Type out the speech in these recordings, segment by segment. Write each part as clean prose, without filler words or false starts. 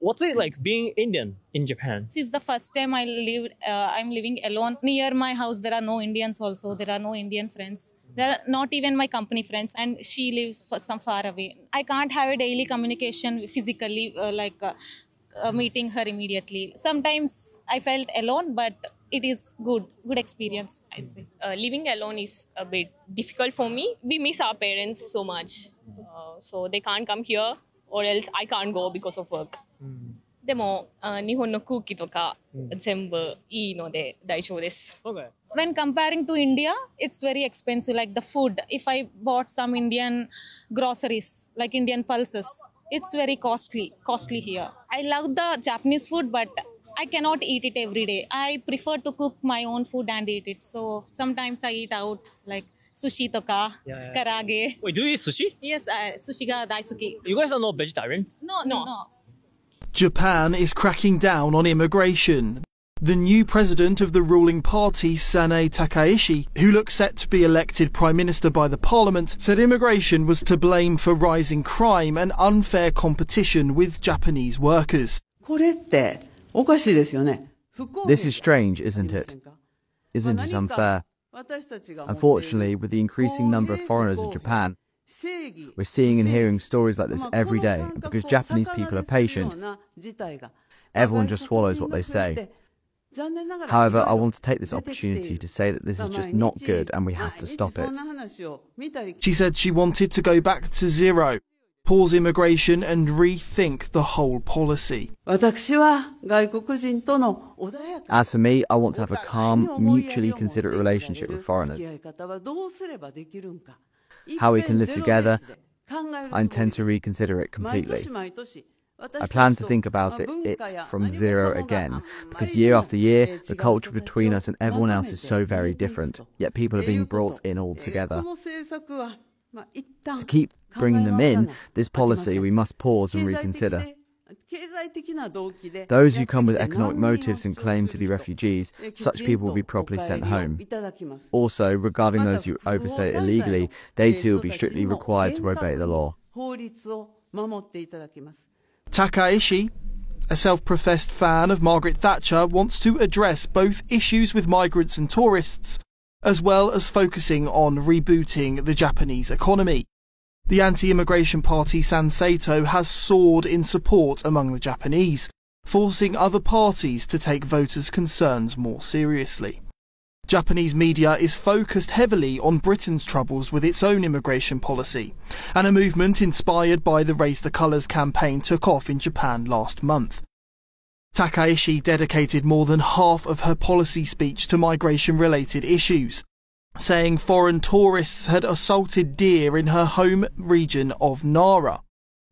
What's it like being Indian in Japan? This is the first time I'm living alone. Near my house, there are no Indians also. There are no Indian friends. There are not even my company friends, and she lives some far away. I can't have a daily communication physically, meeting her immediately. Sometimes I felt alone, but it is good experience, I'd say. Living alone is a bit difficult for me. We miss our parents so much, so they can't come here, or else I can't go because of work. でも、日本の空気とか全部いいので大丈夫です。Okay. When comparing to India, it's very expensive. Like the food, if I bought some Indian groceries, like Indian pulses, it's very costly here. I love the Japanese food, but I cannot eat it every day. I prefer to cook my own food and eat it. So sometimes I eat out, like sushi toka, karage. Wait, do you eat sushi? Yes, sushi ga daisuki. You guys are not vegetarian? No. Japan is cracking down on immigration. The new president of the ruling party, Sanae Takaishi, who looks set to be elected prime minister by the parliament, said immigration was to blame for rising crime and unfair competition with Japanese workers. This is strange, isn't it? Isn't it unfair? Unfortunately, with the increasing number of foreigners in Japan, we're seeing and hearing stories like this every day, and because Japanese people are patient, everyone just swallows what they say. However, I want to take this opportunity to say that this is just not good and we have to stop it. She said she wanted to go back to zero, pause immigration and rethink the whole policy. As for me, I want to have a calm, mutually considerate relationship with foreigners. How we can live together, I intend to reconsider it completely. I plan to think about it from zero again, because year after year, the culture between us and everyone else is so very different, yet people are being brought in all together. To keep bringing them in, this policy we must pause and reconsider. Those who come with economic motives and claim to be refugees, such people will be properly sent home. Also, regarding those who overstay illegally, they too will be strictly required to obey the law. Takaishi, a self-professed fan of Margaret Thatcher, wants to address both issues with migrants and tourists, as well as focusing on rebooting the Japanese economy. The anti-immigration party Sanseito has soared in support among the Japanese, forcing other parties to take voters' concerns more seriously. Japanese media is focused heavily on Britain's troubles with its own immigration policy, and a movement inspired by the Raise the Colours campaign took off in Japan last month. Takaishi dedicated more than half of her policy speech to migration-related issues, saying foreign tourists had assaulted deer in her home region of Nara.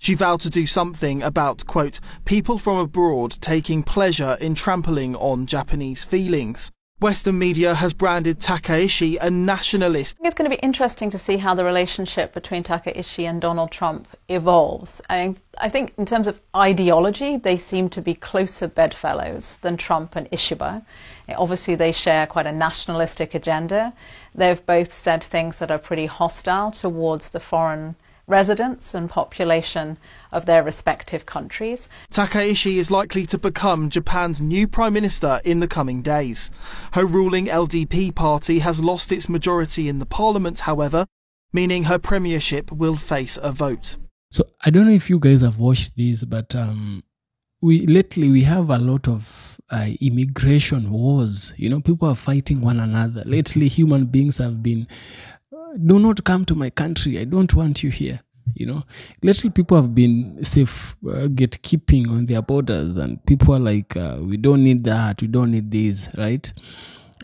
She vowed to do something about, quote, people from abroad taking pleasure in trampling on Japanese feelings. Western media has branded Takaishi a nationalist. It's going to be interesting to see how the relationship between Takaishi and Donald Trump evolves. I think in terms of ideology, they seem to be closer bedfellows than Trump and Ishiba. Obviously, they share quite a nationalistic agenda. They've both said things that are pretty hostile towards the foreign residents and population of their respective countries. Takaishi is likely to become Japan's new prime minister in the coming days. Her ruling LDP party has lost its majority in the parliament, however, meaning her premiership will face a vote. So I don't know if you guys have watched this, but lately we have a lot of immigration wars. You know, people are fighting one another. Lately, human beings have been, do not come to my country. I don't want you here. You know, lately people have been safe gatekeeping on their borders, and people are like, we don't need that, we don't need this, right?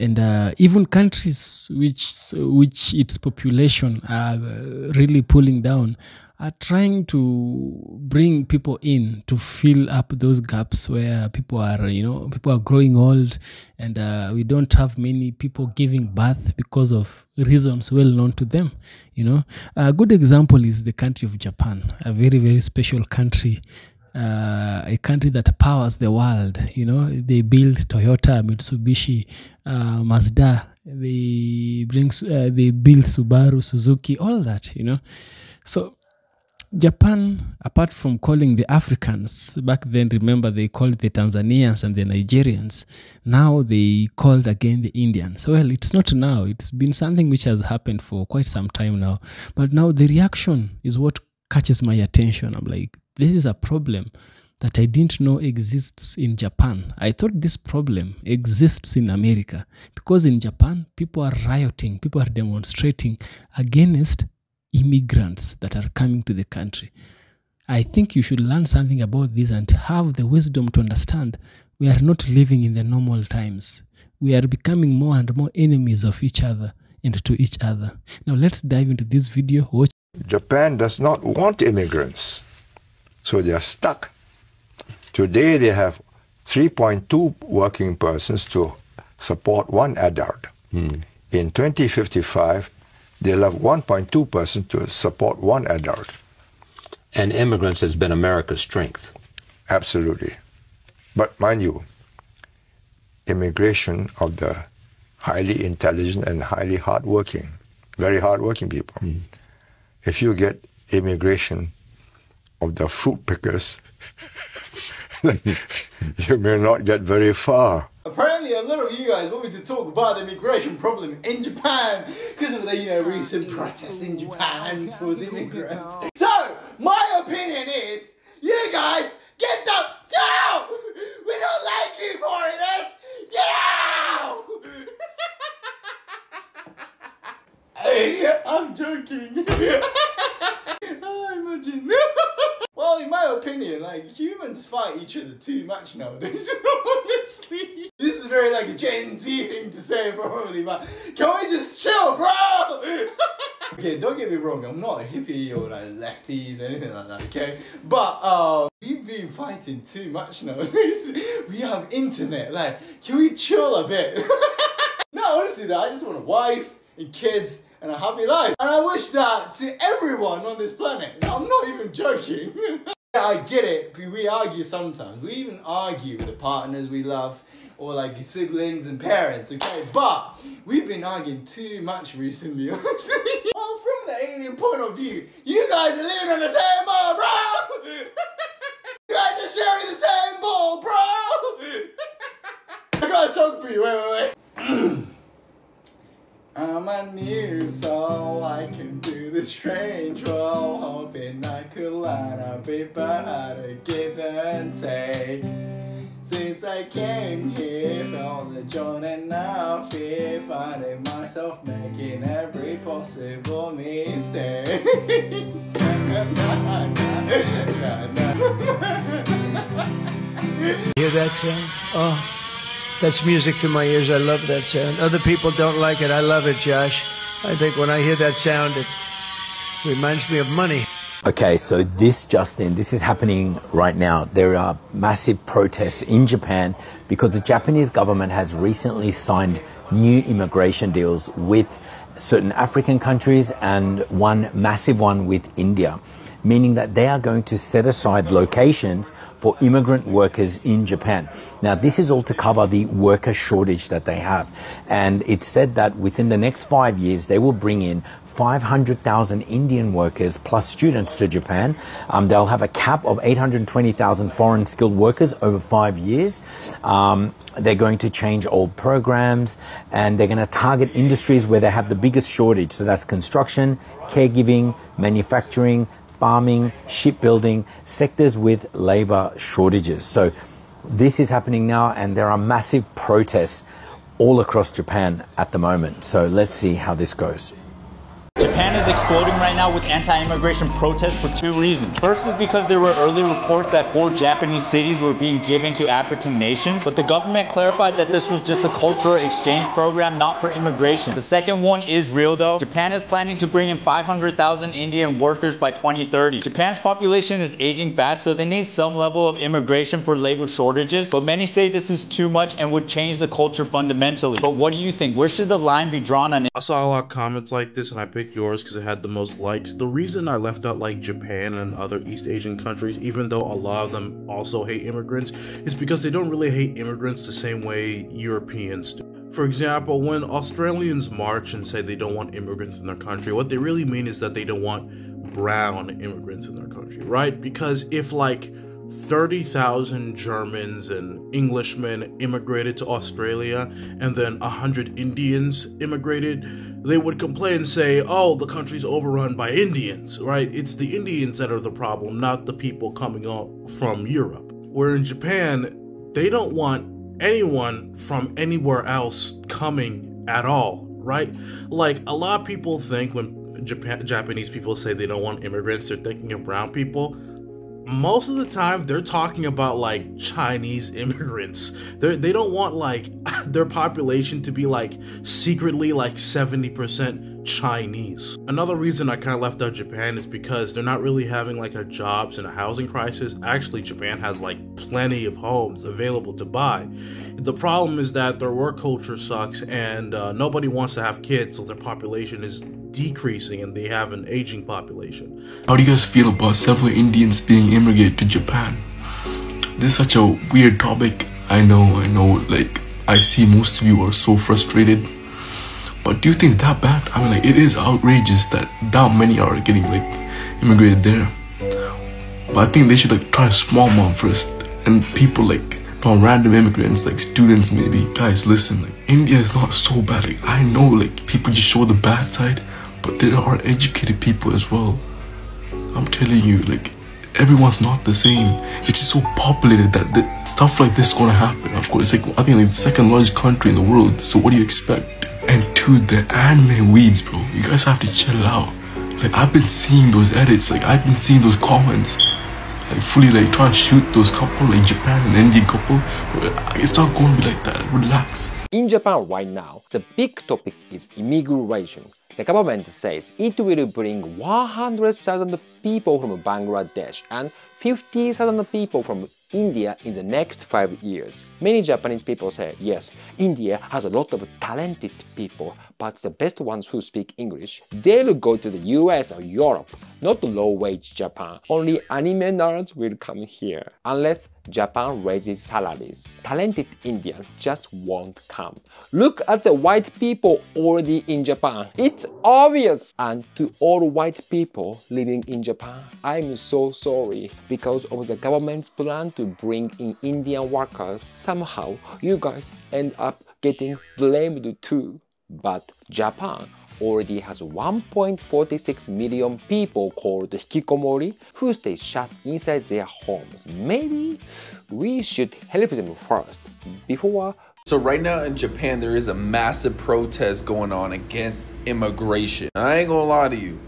And even countries which its population are really pulling down are trying to bring people in to fill up those gaps where people are growing old, and we don't have many people giving birth because of reasons well known to them. You know, a good example is the country of Japan, a very, very special country. A country that powers the world. You know, they build Toyota, Mitsubishi, Mazda. They build Subaru, Suzuki, all that. You know, so Japan, apart from calling the Africans, back then, remember, they called the Tanzanians and the Nigerians. Now they called again the Indians. Well, it's not now. It's been something which has happened for quite some time now. But now the reaction is what catches my attention. I'm like, this is a problem that I didn't know exists in Japan. I thought this problem exists in America. Because in Japan, people are rioting, people are demonstrating against immigrants that are coming to the country. I think you should learn something about this and have the wisdom to understand we are not living in the normal times. We are becoming more and more enemies of each other and to each other. Now let's dive into this video. Watch. Japan does not want immigrants, so they are stuck. Today they have 3.2 working persons to support one adult. In 2055, they'll have 1.2 persons to support one adult. And immigrants has been America's strength. Absolutely. But mind you, immigration of the highly intelligent and highly hardworking, very hardworking people. If you get immigration of the fruit pickers, you may not get very far. Apparently a lot of you guys want me to talk about the immigration problem in Japan because of the recent protests in Japan towards immigrants. So, my opinion is, you guys get the out! We don't like you foreigners! Get out! I'm joking. Oh, imagine. Well, in my opinion, like, humans fight each other too much nowadays, honestly. This is very, like, a Gen Z thing to say, probably, but can we just chill, bro? Okay, don't get me wrong, I'm not a hippie or, like, lefties or anything like that, okay? But, we've been fighting too much nowadays. We have internet, like, can we chill a bit? No, honestly, though, I just want a wife and kids and a happy life. And I wish that to everyone on this planet. Now, I'm not even joking. I get it, we argue sometimes. We even argue with the partners we love, or like siblings and parents, okay? But we've been arguing too much recently, honestly. Well, from the alien point of view, you guys are living on the same ball, bro! You guys are sharing the same ball, bro! I got a song for you, wait. I'm a new soul, I can do the strange role, hoping I could learn a bit how to give and take. Since I came here, felt the joy and now fear, finding myself making every possible mistake. Hear that sound? Oh. That's music to my ears. I love that sound. Other people don't like it. I love it, Josh. I think when I hear that sound, it reminds me of money. Okay, so this is happening right now. There are massive protests in Japan because the Japanese government has recently signed new immigration deals with certain African countries and one massive one with India, meaning that they are going to set aside locations for immigrant workers in Japan. Now, this is all to cover the worker shortage that they have. And it's said that within the next 5 years, they will bring in 500,000 Indian workers plus students to Japan. They'll have a cap of 820,000 foreign skilled workers over 5 years. They're going to change old programs and they're going to target industries where they have the biggest shortage. So that's construction, caregiving, manufacturing, farming, shipbuilding, sectors with labor shortages. So this is happening now and there are massive protests all across Japan at the moment. So let's see how this goes. Japan is exploding right now with anti-immigration protests for two reasons. First is because there were early reports that 4 Japanese cities were being given to African nations, but the government clarified that this was just a cultural exchange program, not for immigration. The second one is real though. Japan is planning to bring in 500,000 Indian workers by 2030. Japan's population is aging fast, so they need some level of immigration for labor shortages, but many say this is too much and would change the culture fundamentally. But what do you think? Where should the line be drawn on it? I saw a lot of comments like this and I picked yours because it had the most likes. The reason I left out like Japan and other East Asian countries, even though a lot of them also hate immigrants, is because they don't really hate immigrants the same way Europeans do. For example, when Australians march and say they don't want immigrants in their country, what they really mean is that they don't want brown immigrants in their country, right? Because if like 30,000 Germans and Englishmen immigrated to Australia and then 100 Indians immigrated, they would complain and say, oh, the country's overrun by Indians, right? It's the Indians that are the problem, not the people coming up from Europe. Where in Japan, they don't want anyone from anywhere else coming at all, right? Like, a lot of people think when Japanese people say they don't want immigrants, they're thinking of brown people. Most of the time, they're talking about, like, Chinese immigrants. They don't want, like, their population to be, like, secretly, like, 70% Chinese. Another reason I kind of left out Japan is because they're not really having, like, a jobs and a housing crisis. Actually, Japan has, like, plenty of homes available to buy. The problem is that their work culture sucks, and nobody wants to have kids, so their population is decreasing and they have an aging population. How do you guys feel about several Indians being immigrated to Japan? This is such a weird topic. I know, like, I see most of you are so frustrated. But do you think it's that bad? I mean, like, it is outrageous that many are getting, like, immigrated there. But I think they should, like, try a small amount first. And people, like, not random immigrants, like students maybe. Guys, listen, like, India is not so bad. Like, I know, like, people just show the bad side, but there are educated people as well. I'm telling you, like, everyone's not the same. It's just so populated that stuff like this is gonna happen. Of course, it's like, I think, like, the second largest country in the world. So what do you expect? And to the anime weebs, bro, you guys have to chill out. Like, I've been seeing those edits, like, I've been seeing those comments, like, fully, like, trying to shoot those couple, like, Japan and Indian couple, but it's not going to be like that. Relax. In Japan right now, the big topic is immigration. The government says it will bring 100,000 people from Bangladesh and 50,000 people from India in the next 5 years. Many Japanese people say, yes, India has a lot of talented people, but the best ones who speak English, they'll go to the US or Europe, not low-wage Japan. Only anime nerds will come here, unless Japan raises salaries. Talented Indians just won't come. Look at the white people already in Japan. It's obvious! And to all white people living in Japan, I'm so sorry. Because of the government's plan to bring in Indian workers, somehow you guys end up getting blamed too. But Japan already has 1.46 million people called hikikomori who stay shut inside their homes. Maybe we should help them first before. So right now in Japan, there is a massive protest going on against immigration. I ain't gonna lie to you,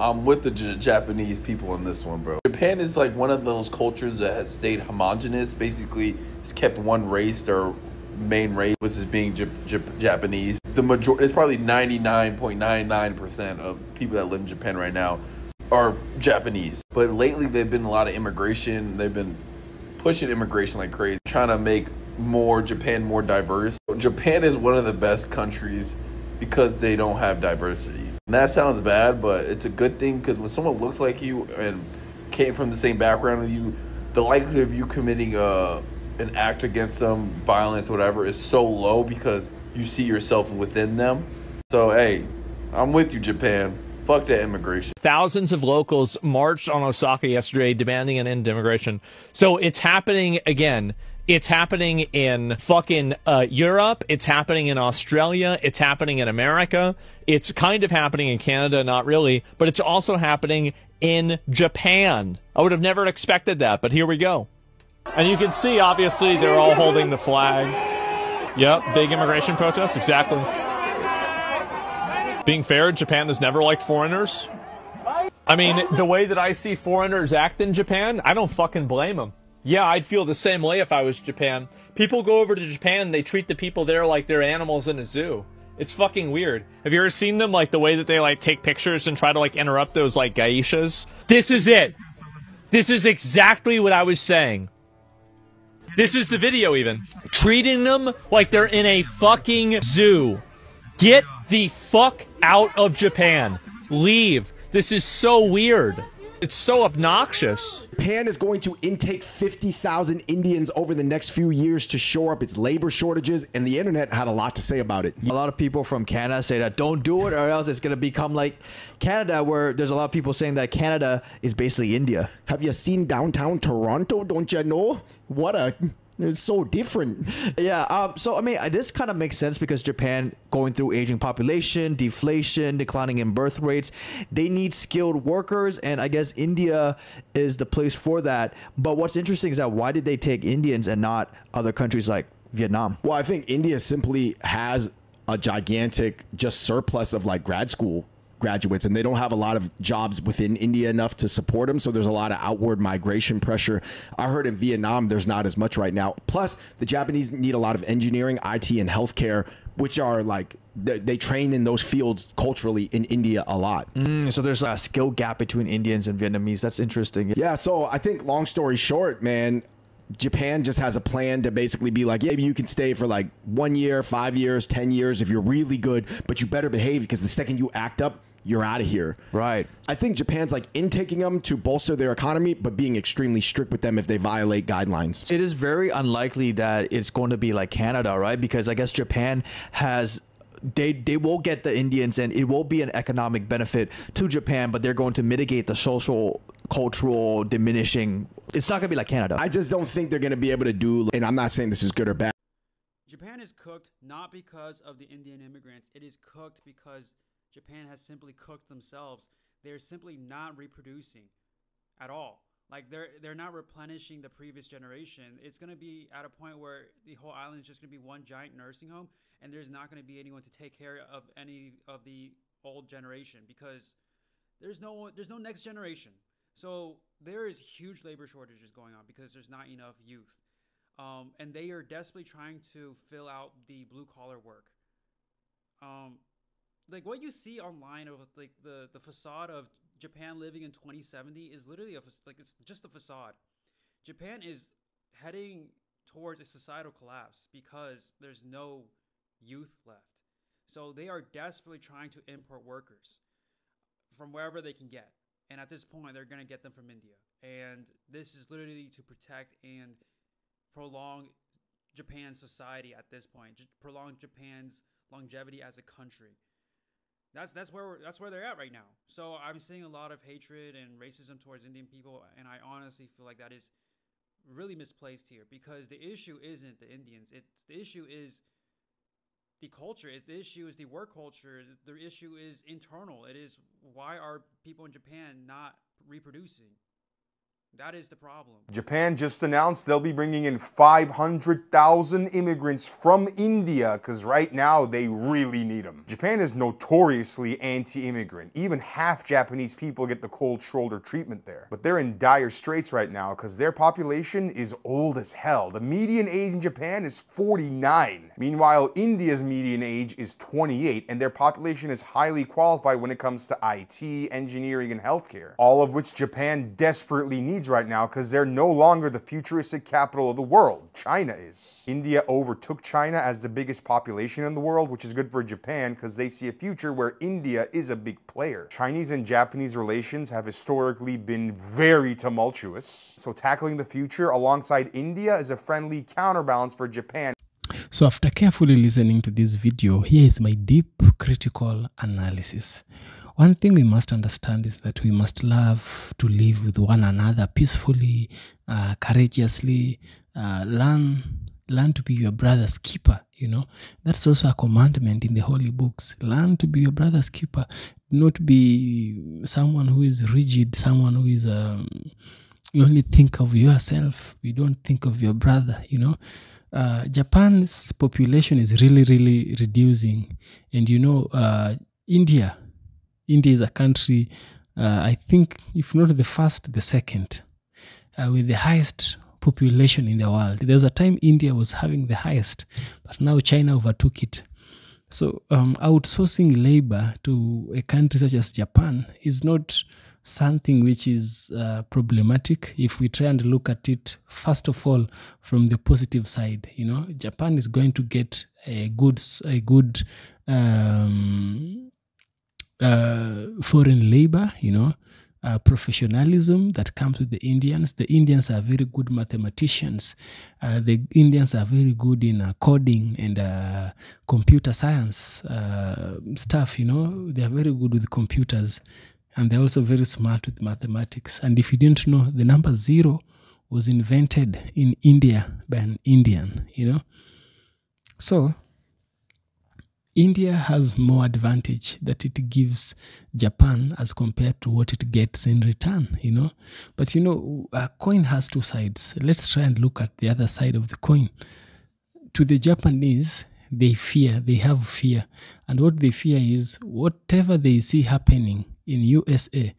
I'm with the Japanese people on this one, bro. Japan is like one of those cultures that has stayed homogenous. Basically, it's kept one race, their main race, which is being Japanese. The majority, it's probably 99.99% of people that live in Japan right now are Japanese. But lately, they've been a lot of immigration. They've been pushing immigration like crazy, trying to make Japan more diverse. Japan is one of the best countries because they don't have diversity. And that sounds bad, but it's a good thing because when someone looks like you and came from the same background as you, the likelihood of you committing an act against them, violence, whatever, is so low because you see yourself within them. So, hey, I'm with you, Japan. Fuck that immigration. Thousands of locals marched on Osaka yesterday demanding an end to immigration. So it's happening again. It's happening in fucking Europe. It's happening in Australia. It's happening in America. It's kind of happening in Canada, not really, but it's also happening in Japan. I would have never expected that, but here we go. And you can see, obviously, they're all holding the flag. Yep, big immigration protest, exactly. Being fair, Japan has never liked foreigners. I mean, the way that I see foreigners act in Japan, I don't fucking blame them. Yeah, I'd feel the same way if I was Japan. People go over to Japan and they treat the people there like they're animals in a zoo. It's fucking weird. Have you ever seen them, like, the way that they, like, take pictures and try to, like, interrupt those, like, geishas? This is it. This is exactly what I was saying. This is the video, even. Treating them like they're in a fucking zoo. Get the fuck out of Japan. Leave. This is so weird. It's so obnoxious. Japan is going to intake 50,000 Indians over the next few years to shore up its labor shortages, and the internet had a lot to say about it. A lot of people from Canada say that don't do it or else it's going to become like Canada, where there's a lot of people saying that Canada is basically India. Have you seen downtown Toronto? Don't you know? It's so different. Yeah, so I mean, this kind of makes sense because Japan going through aging population, deflation, declining in birth rates. They need skilled workers, and I guess India is the place for that. But what's interesting is that why did they take Indians and not other countries like Vietnam? Well, I think India simply has a gigantic just surplus of like grad school graduates, and they don't have a lot of jobs within India enough to support them, so there's a lot of outward migration pressure. I heard in Vietnam there's not as much right now. Plus, the Japanese need a lot of engineering, IT, and healthcare, which are like they train in those fields culturally in India a lot. So there's a skill gap between Indians and Vietnamese. That's interesting. Yeah, so I think long story short, man, Japan just has a plan to basically be like, yeah, you can stay for like 1 year, 5 years, 10 years if you're really good, but you better behave because the second you act up, you're out of here. Right. I think Japan's like intaking them to bolster their economy, but being extremely strict with them if they violate guidelines. It is very unlikely that it's going to be like Canada, right? Because I guess Japan has... They will get the Indians and it will be an economic benefit to Japan, but they're going to mitigate the social, cultural diminishing. It's not going to be like Canada. I just don't think they're going to be able to do, and I'm not saying this is good or bad. Japan is cooked not because of the Indian immigrants. It is cooked because Japan has simply cooked themselves. They're simply not reproducing at all. Like they're not replenishing the previous generation. It's going to be at a point where the whole island is just going to be one giant nursing home, and there's not going to be anyone to take care of any of the old generation because there's no next generation. So there is huge labor shortages going on because there's not enough youth. And they are desperately trying to fill out the blue collar work. Like what you see online of like the facade of Japan living in 2070 is literally it's just a facade. Japan is heading towards a societal collapse because there's no youth left. So they are desperately trying to import workers from wherever they can get. And at this point, they're going to get them from India. And this is literally to protect and prolong Japan's society at this point, prolong Japan's longevity as a country. That's where they're at right now. So I'm seeing a lot of hatred and racism towards Indian people, and I honestly feel like that is really misplaced here because the issue isn't the Indians. The issue is the culture. The issue is the work culture. The issue is internal. It is why are people in Japan not reproducing? That is the problem. Japan just announced they'll be bringing in 500,000 immigrants from India because right now they really need them. Japan is notoriously anti-immigrant. Even half Japanese people get the cold shoulder treatment there. But they're in dire straits right now because their population is old as hell. The median age in Japan is 49. Meanwhile, India's median age is 28, and their population is highly qualified when it comes to IT, engineering, and healthcare. All of which Japan desperately needs right now because they're no longer the futuristic capital of the world. China is. India overtook China as the biggest population in the world, which is good for Japan because they see a future where India is a big player. Chinese and Japanese relations have historically been very tumultuous, so tackling the future alongside India is a friendly counterbalance for Japan. So after carefully listening to this video, here is my deep critical analysis. One thing we must understand is that we must love to live with one another peacefully, courageously, learn to be your brother's keeper, you know. That's also a commandment in the holy books. Learn to be your brother's keeper, not be someone who is rigid, someone who is, you only think of yourself, you don't think of your brother, you know. Japan's population is really, really reducing. And, you know, India is a country, I think, if not the first, the second, with the highest population in the world. There was a time India was having the highest, but now China overtook it. So outsourcing labor to a country such as Japan is not something which is problematic if we try and look at it, first of all, from the positive side. You know, Japan is going to get a good foreign labor, you know, professionalism that comes with the Indians. The Indians are very good mathematicians. The Indians are very good in coding and computer science stuff, you know. They are very good with computers, and they're also very smart with mathematics. And if you didn't know, the number 0 was invented in India by an Indian, you know. So India has more advantage that it gives Japan as compared to what it gets in return, you know. But, you know, a coin has two sides. Let's try and look at the other side of the coin. To the Japanese, they have fear. And what they fear is whatever they see happening in USA,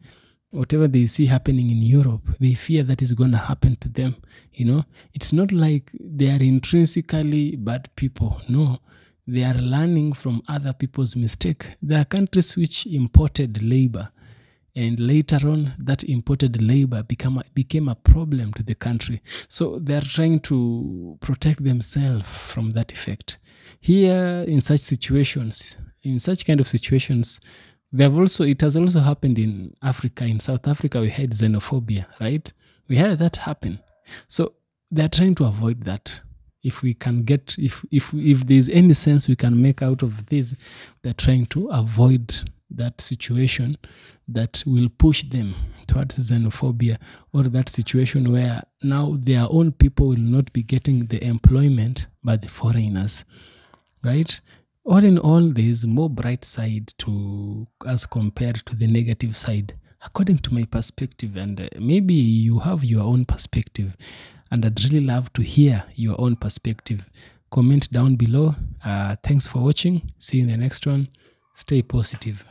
whatever they see happening in Europe, they fear that is going to happen to them, you know. It's not like they are intrinsically bad people, no. They are learning from other people's mistake. There are countries which imported labor, and later on that imported labor became a problem to the country. So they are trying to protect themselves from that effect. Here, in such situations, in such kind of situations, it has also happened in Africa. In South Africa, we had xenophobia, right? We had that happen. So they're trying to avoid that. If we can get, if there's any sense we can make out of this, they're trying to avoid that situation that will push them towards xenophobia, or that situation where now their own people will not be getting the employment by the foreigners, right? All in all, there's more bright side to as compared to the negative side, according to my perspective, and maybe you have your own perspective. And I'd really love to hear your own perspective. Comment down below. Thanks for watching. See you in the next one. Stay positive.